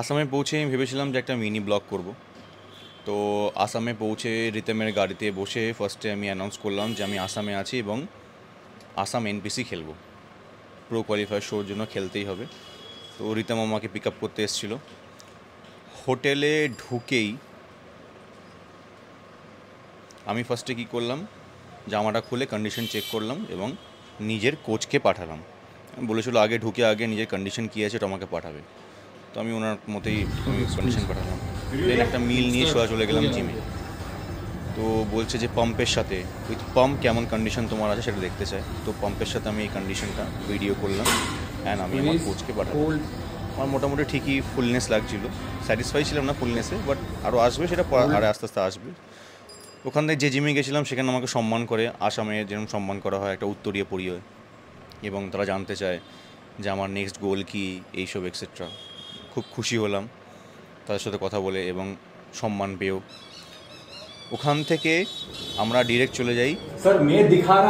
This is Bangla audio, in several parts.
আসামে পৌঁছে আমি ভেবেছিলাম যে একটা মিনি ব্লগ করব। তো আসামে পৌঁছে রিতমের গাড়িতে বসে ফার্স্টে আমি অ্যানাউন্স করলাম যে আমি আসামে আছি এবং আসাম এনপিসি খেলবো, প্রো কোয়ালিফায়ার শোর জন্য খেলতেই হবে। তো রিতম আমাকে পিক আপ করতে এসেছিলো। হোটেলে ঢুকেই আমি ফার্স্টে কী করলাম, জামাটা খুলে কন্ডিশন চেক করলাম এবং নিজের কোচকে পাঠালাম। বলেছিল আগে ঢুকে আগে নিজের কন্ডিশন কী আছে এটা আমাকে পাঠাবে। তো আমি ওনার মতোই আমি কন্ডিশন পাঠালাম। দেন একটা মিল নিয়ে সোজা চলে গেলাম জিমে। তো বলছে যে পাম্পের সাথে উইথ পাম্প কেমন কন্ডিশন তোমার আছে সেটা দেখতে চায়। তো পাম্পের সাথে আমি এই কন্ডিশনটা ভিডিও করলাম অ্যান্ড আমি আমার কোচকে পাঠালাম। আমার মোটামুটি ঠিকই ফুলনেস লাগছিলো, স্যাটিসফাই ছিলাম না ফুলনেসে, বাট আরও আসবে, সেটা আরে আস্তে আস্তে আসবে। ওখান থেকে যে জিমে গেছিলাম সেখানে আমাকে সম্মান করে, আসামে যেরকম সম্মান করা হয় একটা উত্তরীয় পরিয়ে, এবং তারা জানতে চায় যে আমার নেক্সট গোল কী, এইসব এক্সেট্রা। খুব খুশি হলাম তাদের সাথে কথা বলে এবং সম্মান পেয়েও। ওখান থেকে আমরা ডিরেক্ট চলে যাই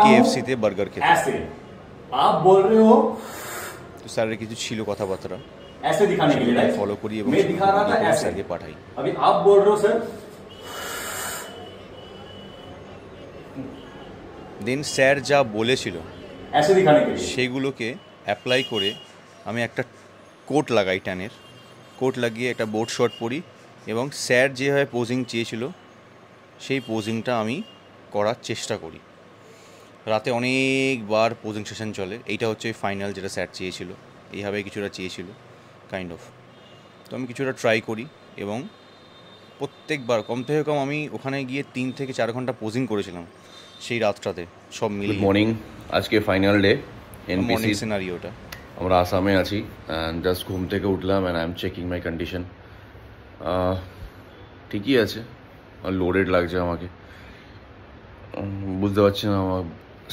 কেএফসিতে বার্গার খেতে। তো স্যারের কিছু ছিল কথাবার্তা, ফলো করি এবং স্যারকে পাঠাই। দেন স্যার যা বলেছিল সেগুলোকে অ্যাপ্লাই করে আমি একটা কোট লাগাই, ট্যানের কোট লাগিয়ে একটা বোট শর্ট পরি এবং স্যার যেভাবে পোজিং চেয়েছিল সেই পোজিংটা আমি করার চেষ্টা করি। রাতে অনেকবার পোজিং সেশন চলে, এইটা হচ্ছে ফাইনাল যেটা স্যার চেয়েছিল, এইভাবে কিছুটা চেয়েছিল কাইন্ড অফ। তো আমি কিছুটা ট্রাই করি এবং প্রত্যেকবার কম থেকে কম আমি ওখানে গিয়ে 3 থেকে 4 ঘন্টা পোজিং করেছিলাম সেই রাতটাতে সব মিলিয়ে। গুড মর্নিং, আজকে ফাইনাল ডে মর্নিং সিনারিওটা। আমরা আসামে আছি অ্যান্ড জাস্ট ঘুম থেকে উঠলাম and I am checking my condition. ঠিকই আছে, লোডেড লাগছে আমাকে। বুঝতে পারছি না আমার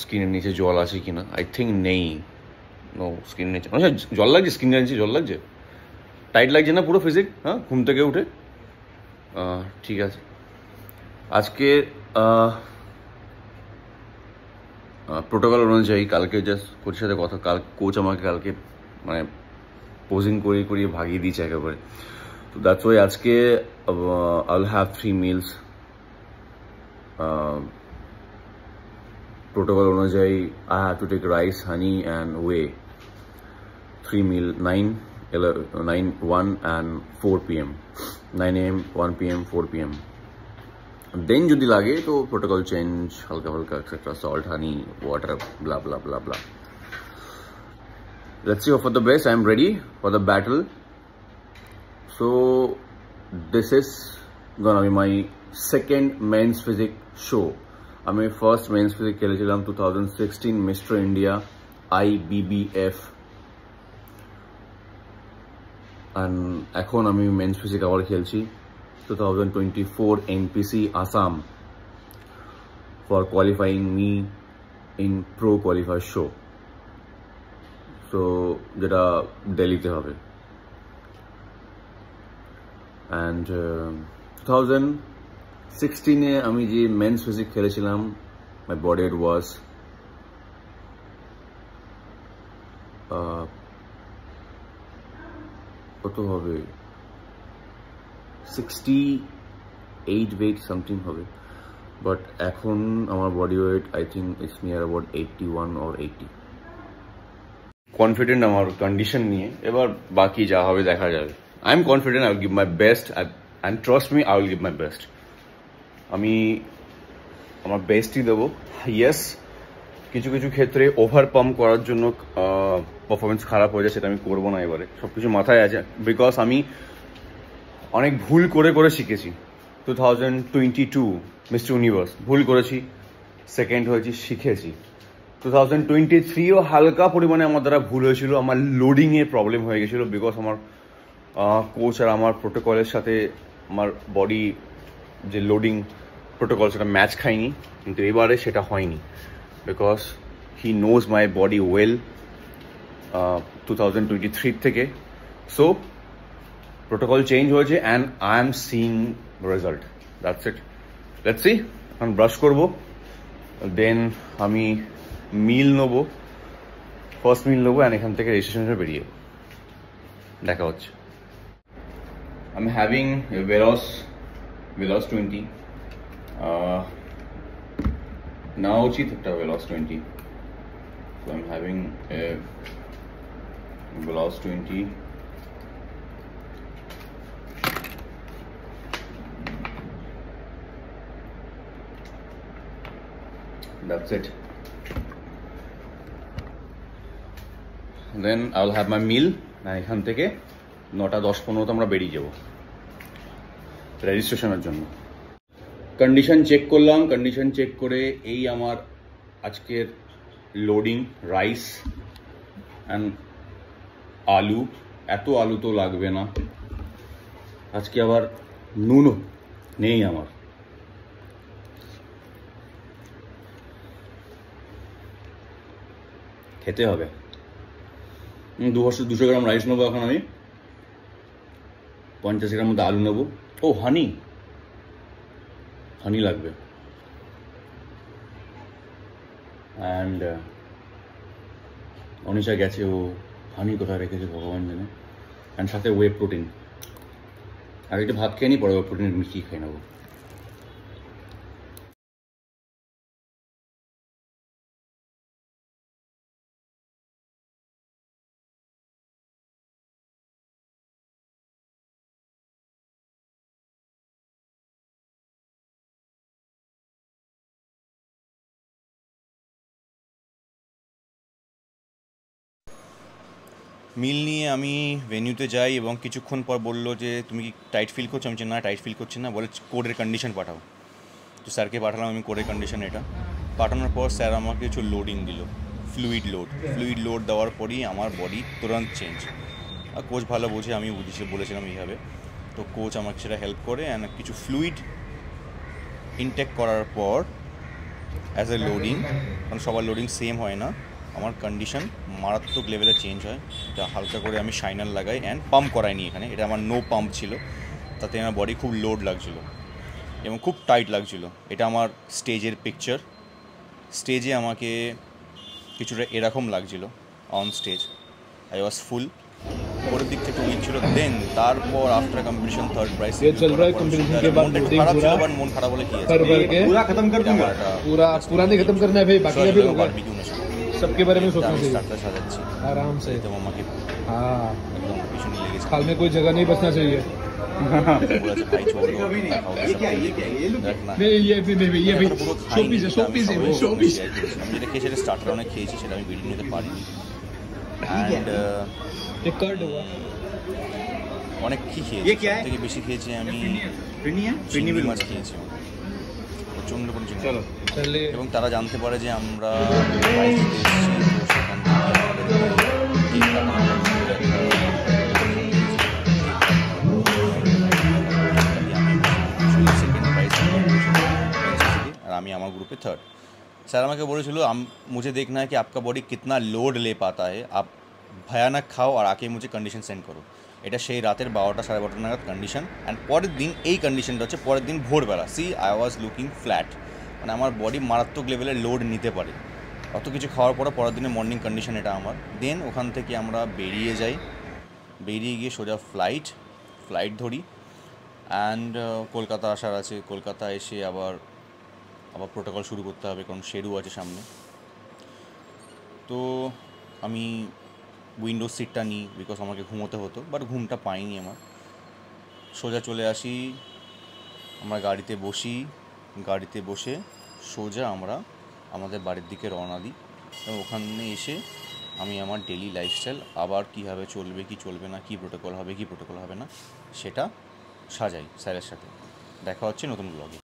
স্কিনের নিচে জল আছে কি না। আই থিঙ্ক নেই, নো স্কিনের নিচে আচ্ছা জল লাগছে, স্কিনের নিচে জল লাগছে, টাইট লাগছে না পুরো ফিজিক? হ্যাঁ, ঘুম থেকে উঠে ঠিক আছে। আজকে প্রোটোকল অনুযায়ী কালকে জাস্ট কোচের সাথে কথা, কোচ আমাকে কালকে মানে পোজিং করিয়ে ভাগিয়ে দিয়েছে একেবারে। তো দ্যাটস ওয়াই আজকে I will have 3 meals। Protocol অনুযায়ী I have to take rice, honey and whey. 3 meal 9, 1 and 4 PM, 9 AM, 1 PM, 4 PM। দেন যদি লাগে তো প্রোটোকল চেঞ্জ, হালকা হালকা etcetera, salt, honey, water, blah blah blah blah. Let's see, for the best. I'm ready for the battle. So this is gonna be my second men's physique show. আমি ফার্স্ট মেন্স ফিজিক খেলেছিলাম 2016 মিস্টার ইন্ডিয়া IBBF, and এখন আমি মেন্স ফিজিক আবার খেলছি 2024 NPC Assam for qualifying me in pro qualifier show. So যেটা দিল্লিতে হবে। and 2016 আমি যে মেন্স ফিজিক খেলেছিলাম, my body weight was কত হবে, 68 weight সামথিং হবে, বাট এখন আমার body weight I think it's near about 81 or 80। Confident আমার কন্ডিশন নিয়ে, এবার বাকি যা হবে দেখা যাবে। I am confident, I will give my best and trust me, I will give my best. আমি আমার বেস্টই দেবো। ইয়েস, কিছু কিছু ক্ষেত্রে ওভার পাম্প করার জন্য পারফরমেন্স খারাপ হয়ে যায়, সেটা আমি করবো না। এবারে সব কিছু মাথায় আছে, বিকজ আমি অনেক ভুল করে শিখেছি। 2022 মিস্টার ইউনিভার্স ভুল করেছি, সেকেন্ড হয়েছি, শিখেছি। 2023ও হালকা পরিমাণে আমার দ্বারা ভুল হয়েছিল, আমার লোডিংয়ে প্রবলেম হয়ে গেছিলো, বিকজ আমার কোচ আর আমার প্রোটোকলের সাথে আমার বডি যে লোডিং প্রোটোকল সেটা ম্যাচ খায়নি। কিন্তু এবারে সেটা হয়নি, because he knows my body well 2023 থেকে। সো প্রোটোকল চেঞ্জ হয়েছে and I am seeing result, that's it. Let's see. এখন ব্রাশ করবো, দেন আমি মিল নেবো, ফার্স্ট মিল নেবো অ্যান্ড এখান থেকে রেজিস্ট্রেশনে বেরিয়ে দেখা হচ্ছে। I'm having a Veloz 20. Now uchi একটা Veloz 20. So I'm having a Veloz 20. That's it. Then I'll have my meal. এখান থেকে 9:10-15 আমরা বেরিয়ে যাব রেজিস্ট্রেশনের জন্য। কন্ডিশন চেক করলাম, কন্ডিশন চেক করে এই আমার আজকের লোডিং রাইস অ্যান্ড আলু। এত আলু তো লাগবে না, আজকে আবার নুনও নেই আমার। খেতে হবে। 200 গ্রাম রাইস নেবো এখন আমি, 50 গ্রাম মতো আলু নেবো। ও হানি লাগবে। অ্যান্ড অনিশা গেছে, ও হানি কোথায় রেখেছে ভগবান জানে। অ্যান্ড সাথে ওয়ে প্রোটিন। আর একটু ভাত খেয়ে নিই, পরে ওয়ে প্রোটিন মিশিয়ে খেয়ে নেবো। মিল নিয়ে আমি ভেন্যুতে যাই এবং কিছুক্ষণ পর বললো যে তুমি কি টাইট ফিল করছো? আমি না টাইট ফিল করছি না, বলে কোডের কন্ডিশন পাঠাও। তো স্যারকে পাঠালাম আমি কোডের কন্ডিশন এটা। পাঠানোর পর স্যার আমাকে কিছু লোডিং দিল, ফ্লুইড লোড দেওয়ার পরই আমার বডি তুরন্ত চেঞ্জ। আর কোচ ভালো বোঝে, আমি বলেছিলাম এইভাবে। তো কোচ আমাকে সেটা হেল্প করে অ্যান্ড কিছু ফ্লুইড ইনটেক করার পর অ্যাজ এ লোডিং, কারণ সবার লোডিং সেম হয় না, আমার কন্ডিশন মারাত্মক লেভেলে চেঞ্জ হয়। এটা হালকা করে আমি শাইনার লাগাই অ্যান্ড পাম্প করাইনি এখানে, এটা আমার নো পাম্প ছিল। তাতে আমার বডি খুব লোড লাগছিলো এবং খুব টাইট লাগছিলো। এটা আমার স্টেজের পিকচার। স্টেজে আমাকে কিছুটা এরকম লাগছিলো অন স্টেজ, আই ওয়াজ ফুল। পরের দিক থেকে উইক ছিল। দেন তারপর আফটার কম্পিটিশন থার্ড প্রাইজ খারাপ ছিল, বাট মন খারাপ হলে কি আছে, पूरा खत्म कर दूंगा, पूरा नहीं खत्म करना है भाई, बाकी अभी होगा। सबके बारे में सोचना चाहिए आराम से, तो मामाকে हाँ একদম পিছনে লেগেছে। खाल में कोई जगह नहीं बचना चाहिए। বলেছে ভাই চলো नहीं ये भी शो पीस है वो शो पीस। আমি যেটা খেয়েছি সেটা স্টার্টার অনেক খেয়েছি, সেটা আমি ভিডিও নিতে পারিনি। অ্যান্ড एक कर्ड हुआ অনেক কি খেয়েছি, থেকে বেশি খেয়েছি আমি চিংড়ি মাছ খেয়েছি, প্রচণ্ড পরিমাণে। চলো चलिए এবং তারা জানতে পারে যে আমরা প্রাইজ দিতে এসেছি, তো সেখান থেকে আমাদেরকে কেক কাটানো হয়েছিল সেকেন্ড প্রাইজ, আর আমি আমার গ্রুপে থার্ড। স্যার আমাকে বলেছিল मुझे देखना है कि आपका बॉडी कितना लोड ले पाता है, आप भयानक खाओ और आके मुझे कंडीशन सेंड करो। এটা সেই রাতের 12টা সাড়ে 12টা নাগাদ কন্ডিশন। অ্যান্ড পরের দিন এই কন্ডিশনটা হচ্ছে পরের দিন ভোরবেলা। আই ওয়াজ লুকিং ফ্ল্যাট, মানে আমার বডি মারাত্মক লেভেলের লোড নিতে পারে। অত কিছু খাওয়ার পরে পরের দিনের মর্নিং কন্ডিশন এটা আমার। দেন ওখান থেকে আমরা বেরিয়ে যাই, বেরিয়ে গিয়ে সোজা ফ্লাইট ধরি। অ্যান্ড কলকাতা আসার আছে, কলকাতা এসে আবার প্রোটোকল শুরু করতে হবে, কারণ শেরু আছে সামনে। তো আমি উইন্ডো সিটটা নিই, বিকজ আমাকে ঘুমোতে হতো, বাট ঘুমটা পাইনি আমার। সোজা চলে আসি, আমরা গাড়িতে বসে সোজা আমরা আমাদের বাড়ির দিকে রওনা দিই। এবং ওখানে এসে আমি আমার ডেলি লাইফস্টাইল আবার কীভাবে চলবে, কি চলবে না, কী প্রোটোকল হবে, কি প্রোটোকল হবে না, সেটা সাজাই স্যারের সাথে। দেখা হচ্ছে নতুন ব্লগে।